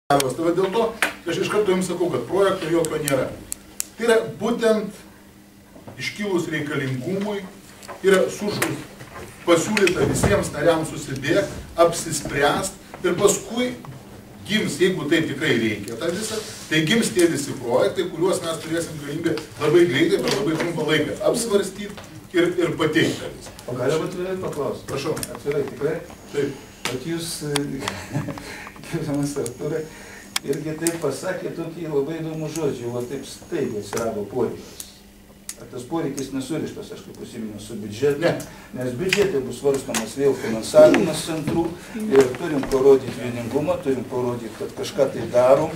darbas. Tai dėl to aš iš karto jums sakau, kad projekto jokio nėra. Tai yra būtent iškilus reikalingumui, yra sušus pasiūlyta visiems nariams susidėk, apsispręst ir paskui gims, jeigu tai tikrai reikia tą visą, tai gims tie visi projektai, kuriuos mes turėsim galimybę labai greitai, per labai trumpą laiką apsvarstyti ir pateikti visą. O galima atvirai paklausti? Prašau. Atvirai, tikrai? Taip. Bet jūs, gerbiamas Artūrai, irgi taip pasakė tokį labai įdomų žodžių, va taip staigiai atsirado poreikis. Ar tas poreikis nesurištas, aš kaip užsiminiau, su biudžetu? Ne. Nes biudžete bus svarstamas vėl finansavimas centrų ir turim parodyti vieningumą, turim parodyti, kad kažką tai darom,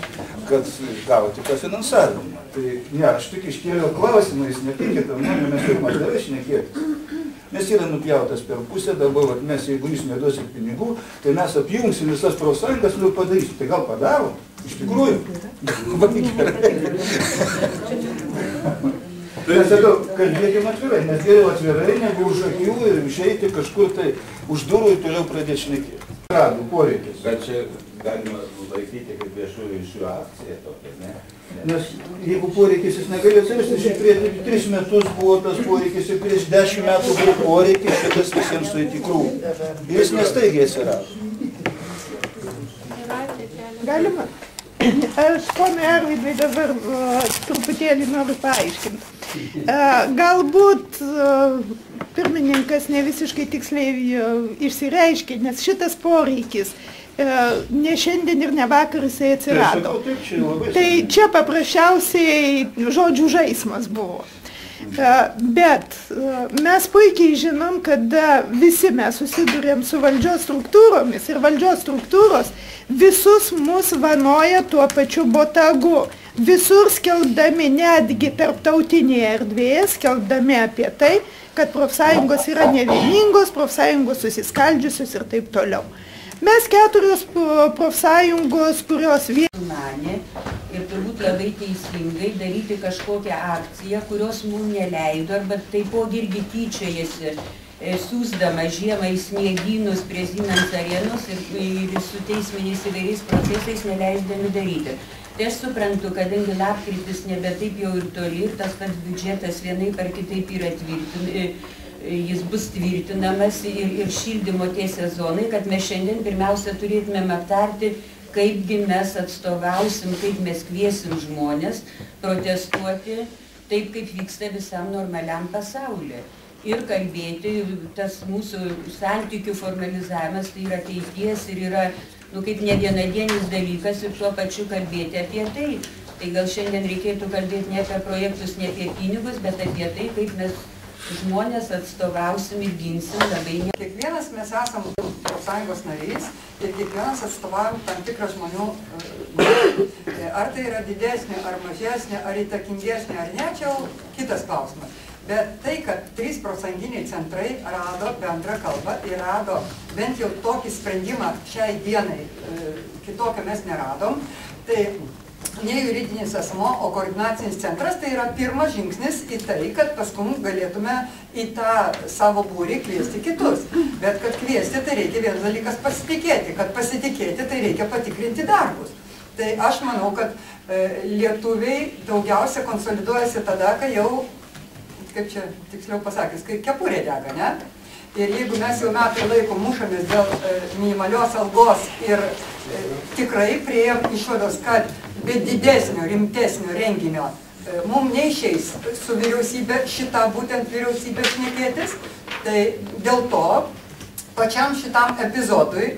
kad gauti tą finansavimą. Tai ne, aš tik iškėliau klausimą, jūs nepykite, mes turim atvirai šnekėtis. Nes yra nupjautas per pusę, dabar mes, jeigu jūs neduosit pinigų, tai mes apjungsim visas profsąjungas ir padarysim. Tai gal padarom? Iš tikrųjų. Tai sakau, kalbėkim atvirai, nes geriau atvirai, negu už akių ir išeiti kažkur tai už durų ir toliau pradėti šnekėti. Rado poreikis. Bet čia galima laikyti kaip viešųjų ryšių akcija tokia, ne? Nes jeigu poreikis jis negali atsirasti, šiaip prieš 3 metus buvo tas poreikis ir prieš 10 metų buvo poreikis, šitas visiems suėti krūvų. Ir jis nestaigiai atsirado. Galima? Aš ponui Arvydui dabar truputėlį noriu paaiškinti. Galbūt pirmininkas ne visiškai tiksliai išsireiškė, nes šitas poreikis ne šiandien ir ne vakar jisai atsirado. Tai čia paprasčiausiai žodžių žaismas buvo. Bet mes puikiai žinom, kad visi mes susidurėm su valdžios struktūromis ir valdžios struktūros visus mus vanoja tuo pačiu botagu. Visur skelbdami netgi tarptautinėje erdvėje, skelbdami apie tai, kad profsąjungos yra nevieningos, profsąjungos susiskaldžiusios ir taip toliau. Mes 4 profsąjungos, kurios manė ir turbūt labai teisingai daryti kažkokią akciją, kurios mums neleido, arba taipogi irgi tyčiojasi, siūsdama žiemą į sniegynus prie Siemens arenos ir su teisminiais įvairiais procesais neleisdami daryti. Tai aš suprantu, kadangi lapkritis nebe taip jau ir toli ir tas pats biudžetas vienaip ar kitaip yra jis bus tvirtinamas ir šildymo tie sezonai, kad mes šiandien pirmiausia turėtumėm aptarti, kaipgi mes atstovausim, kaip mes kviesim žmonės protestuoti taip, kaip vyksta visam normaliam pasaulyje. Ir kalbėti, tas mūsų santykių formalizavimas, tai yra ateities ir yra, kaip ne vienadienis dalykas ir tuo pačiu kalbėti apie tai. Tai gal šiandien reikėtų kalbėti ne apie projektus, ne apie pinigus, bet apie tai, kaip mes žmonės atstovausim ir ginsim labai. Kiekvienas mes esam profsąjungos narys ir kiekvienas atstovaujam tam tikrą žmonių grupę. Ar tai yra didesnė, ar mažesnė, ar įtakingesnė, ar ne, čia jau kitas klausimas. Bet tai, kad 3 profsąjunginiai centrai rado bendrą kalbą ir rado bent jau tokį sprendimą šiai dienai, kitokio mes neradom, tai ne juridinis asmo, o koordinacinis centras, tai yra pirmas žingsnis į tai, kad paskui galėtume į tą savo būrį kviesti kitus. Bet kad kviesti, tai reikia vienas dalykas pasitikėti. Kad pasitikėti, tai reikia patikrinti darbus. Tai aš manau, kad lietuviai daugiausia konsoliduojasi tada, kai jau, kaip čia tiksliau pasakys, kai kepurė dega, ne? Ir jeigu mes jau metai laiko mušamės dėl minimalios algos ir tikrai priėjom išvados, kad be didesnio, rimtesnio renginio mums neišeis su vyriausybė šitą būtent vyriausybę šnekėtis, tai dėl to pačiam šitam epizodui,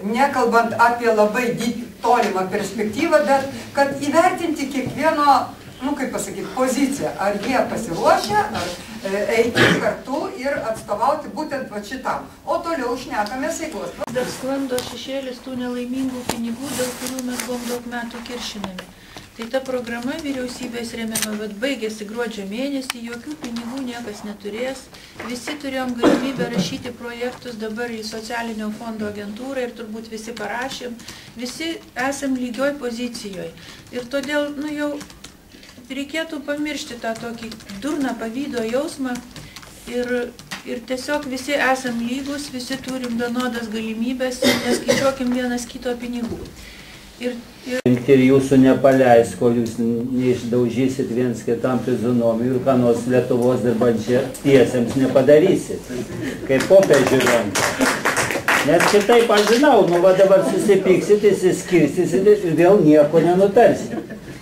nekalbant apie labai tolimą perspektyvą, bet kad įvertinti kiekvieno, kaip pasakyti, poziciją, ar jie pasiruošę, ar eiti kartu ir atstovauti būtent va šitam. O toliau šnekamės veiklos. Dar sklando šešėlis tų nelaimingų pinigų, dėl kurių mes buvom daug metų kiršinami. Tai ta programa vyriausybės remiama, bet baigėsi gruodžio mėnesį, jokių pinigų niekas neturės. Visi turėjom galimybę rašyti projektus dabar į socialinio fondo agentūrą ir turbūt visi parašėm. Visi esam lygioj pozicijoje. Ir todėl, jau reikėtų pamiršti tą tokį durną pavydo jausmą ir tiesiog visi esam lygus, visi turim vienodas galimybės, neskaičiuokim vienas kito pinigų. Ir jūsų nepaleis, kol jūs neišdaužysit viens kitam fizionomijų ir ką nors Lietuvos dirbančiesiems nepadarysit, kaip popiežių ranką. Nes kitaip aš žinau, nu va dabar susipyksit, įsiskirstysit ir vėl nieko nenutarsit.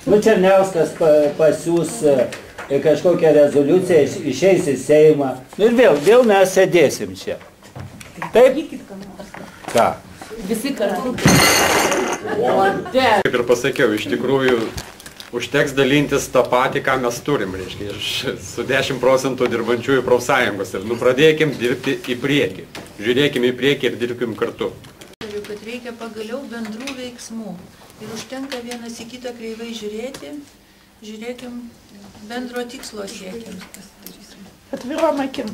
Nu Černiauskas pasiūs kažkokią rezoliuciją, išeis į Seimą, nu ir vėl mes sėdėsim čia. Taip? Ką? Visi kartu. Kaip ir pasakiau, iš tikrųjų užteks dalintis tą patį, ką mes turim, reiškia, su 10% dirbančiųjų profsąjungos ir pradėkim dirbti į priekį. Žiūrėkim į priekį ir dirbkim kartu. Kad reikia pagaliau bendrų veiksmų ir užtenka vienas į kitą kreivai žiūrėti, žiūrėkim bendro tikslo siekiam. Atvirom akim.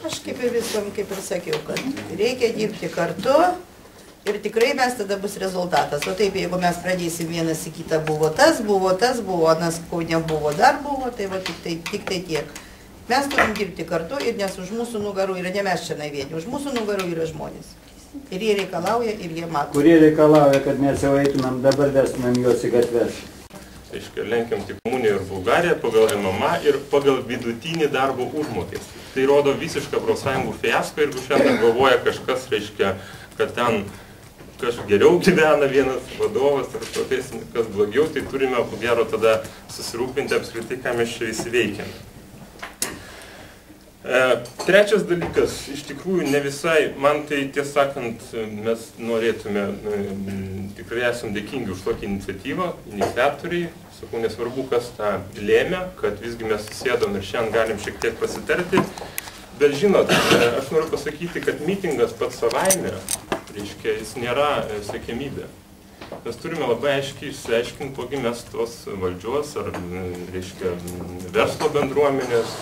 Aš kaip ir visom, kaip ir sakiau, kad reikia dirbti kartu ir tikrai mes tada bus rezultatas. O taip, jeigu mes pradėsim vienas į kitą, buvo tas, anas ko nebuvo, dar buvo, tai va tik tai tiek. Mes turim dirbti kartu ir nes už mūsų nugarų yra, ne mes čia vieni, už mūsų nugarų yra žmonės. Ir jie reikalauja, ir jie mato. Kurie reikalauja, kad mes jau eitumėm, dabar vestumėm juos į gatves. Lenkiam tik Rumuniją ir Bulgariją pagal MMA ir pagal vidutinį darbo užmokestį. Tai rodo visišką profsąjungų fiasko, jeigu šiandien galvoja kažkas, reiškia, kad ten kažkas geriau gyvena vienas vadovas ar kas blogiau, tai turime, po gero, tada susirūpinti apskritai, ką mes čia visi veikiame. Trečias dalykas, iš tikrųjų ne visai, man tai tiesą sakant, mes norėtume, tikrai esam dėkingi už tokį iniciatyvą, iniciatoriai, sakau, nesvarbu, kas tą lėmė, kad visgi mes susėdom ir šiandien galim šiek tiek pasitarti, bet žinot, aš noriu pasakyti, kad mitingas pats savaime, reiškia, jis nėra siekiamybė. Mes turime labai aiškiai išsiaiškinti, kogi mes tos valdžios ar, reiškia, verslo bendruomenės,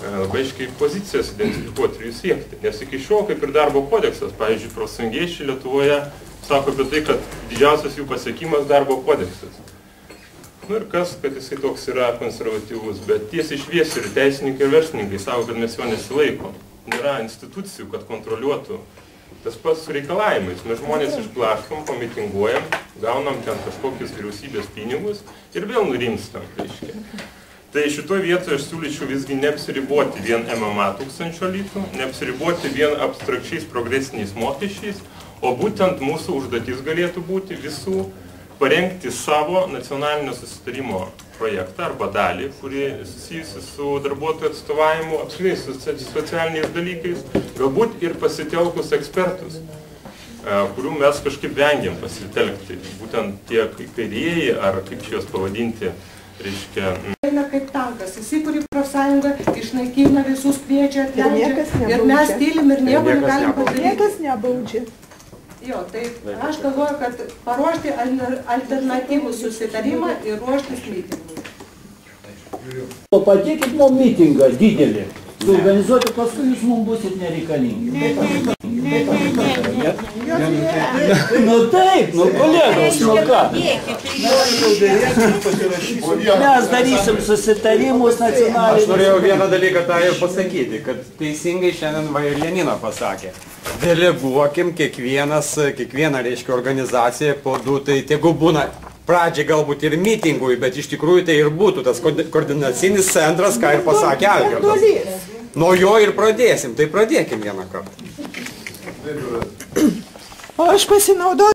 labai aiškiai pozicijas identifikuoti ir jų siekti. Nes iki šiol, kaip ir darbo kodeksas, pavyzdžiui, profsąjungiečiai Lietuvoje sako apie tai, kad didžiausias jų pasiekimas darbo kodeksas. Nu ir kas, kad jisai toks yra konservatyvus, bet tiesiai šviesiai ir teisininkai ir verslininkai sako, kad mes jo nesilaikom. Nėra institucijų, kad kontroliuotų. Tas pats su reikalavimais. Mes žmonės išblaškom, pamitinguojam, gaunam ten kažkokius vyriausybės pinigus ir vėl nurimstam, reiškia. Tai šitoj vietoje aš siūlyčiau visgi neapsiriboti vien MMA 1000 litų, neapsiriboti vien abstrakčiais progresiniais mokesčiais, o būtent mūsų užduotis galėtų būti visų parengti savo nacionalinio susitarimo projektą arba dalį, kuri susijusi su darbuotojų atstovavimu, apskritai su socialiniais dalykais, galbūt ir pasitelkus ekspertus, kurių mes kažkaip vengiam pasitelkti, būtent tie kairieji ar kaip juos pavadinti, reiškia. Eina kaip tankas, įsikūrė profsąjungą, išnaikina visus, kviečia, atleidžia ir mes tylim ir nieko negalim padaryti. Niekas nebaudžia. Jo, tai aš galvoju, kad paruošti alternatyvų susitarimą ir ruoštis mitingui. Patikit mums mitingą didelį, suorganizuoti, paskui jūs mums busit nereikalingi. Nu taip, nu kolegos, nu ką? Mes darysim susitarimus nacionalinius. Aš norėjau vieną dalyką tą ir pasakyti, kad teisingai šiandien va ir Janina pasakė. Deleguokim kiekvieną, reiškia, organizaciją po du, tai tegu būna pradžiai galbūt ir mitingui, bet iš tikrųjų tai ir būtų tas koordinacinis centras, ką ir pasakė Algirdas. Nuo jo ir pradėsim, tai pradėkim vieną kartą. O aš pasinaudosiu